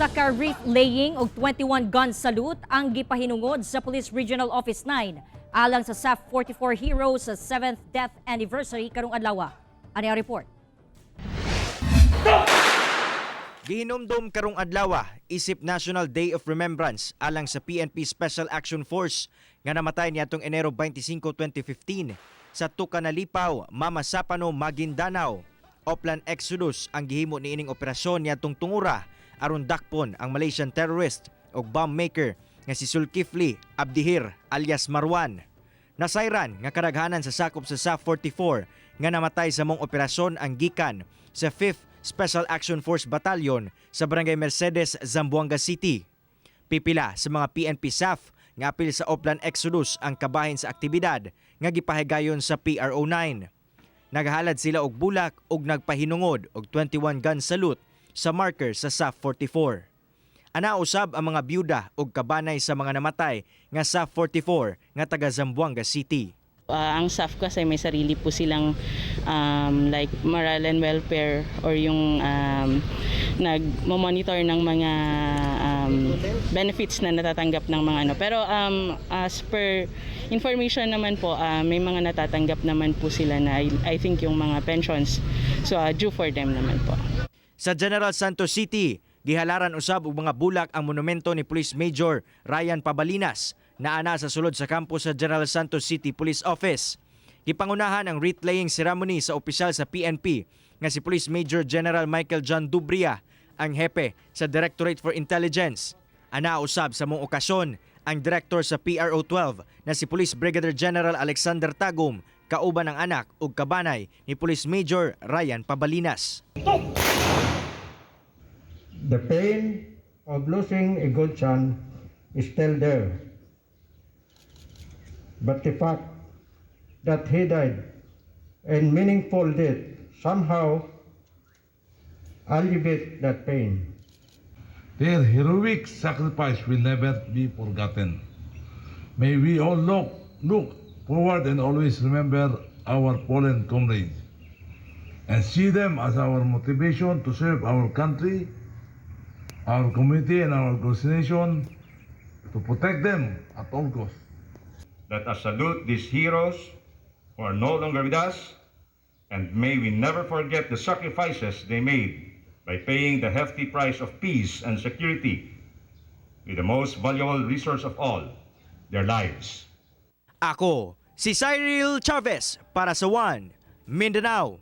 Saka wreath laying og 21 gun salute ang gipahinungod sa Police Regional Office 9 alang sa SAF 44 Heroes sa 7th death anniversary karong adlaw. Ani ang report. Gihinumdum karong adlaw isip National Day of Remembrance alang sa PNP Special Action Force nga namatay niadtong Enero 25, 2015 sa Tucanalipaw, Mamasapano, Maguindanao. Oplan Exodus ang gihimo niining operasyon niadtong tungura aron dakpon ang Malaysian terrorist o bomb maker nga si Zulkifli Abdihir alias Marwan. Nasayran nga kadaghanan sa sakop sa SAF 44 nga namatay sa mong operasyon ang gikan sa 5th Special Action Force Battalion sa Barangay Mercedes, Zamboanga City. Pipila sa mga PNP SAF nga apil sa Oplan Exodus ang kabahin sa aktibidad nga gipahigayon sa PRO9. Naghalad sila og bulak ug nagpahinungod og 21 gun salute sa marker sa SAF 44. Ana usab ang mga byuda ug kabanay sa mga namatay nga SAF 44 nga taga Zamboanga City. Ang SAF kasi may sarili po silang like moral and welfare or yung nag-monitor ng mga benefits na natatanggap ng mga ano. Pero as per information naman po, may mga natatanggap naman po sila na I think yung mga pensions. So due for them naman po. Sa General Santos City, gihalaran usab og mga bulak ang monumento ni Police Major Ryan Pabalinas na ana sa sulod sa campus sa General Santos City Police Office. Gipangunahan ang wreath laying ceremony sa opisyal sa PNP nga si Police Major General Michael John Dubria, ang hepe sa Directorate for Intelligence. Ana usab sa mong okasyon ang director sa PRO12 na si Police Brigadier General Alexander Tagum, kauban ang anak ug kabanay ni Police Major Ryan Pabalinas. The pain of losing a good son is still there. But the fact that he died in meaningful death somehow alleviate that pain. Their heroic sacrifice will never be forgotten. May we all look forward and always remember our fallen comrades and see them as our motivation to serve our country, our community, and our destination, to protect them at all costs. Let us salute these heroes who are no longer with us, and may we never forget the sacrifices they made by paying the hefty price of peace and security with the most valuable resource of all, their lives. Ako, si Cyril Chavez para sa One Mindanao.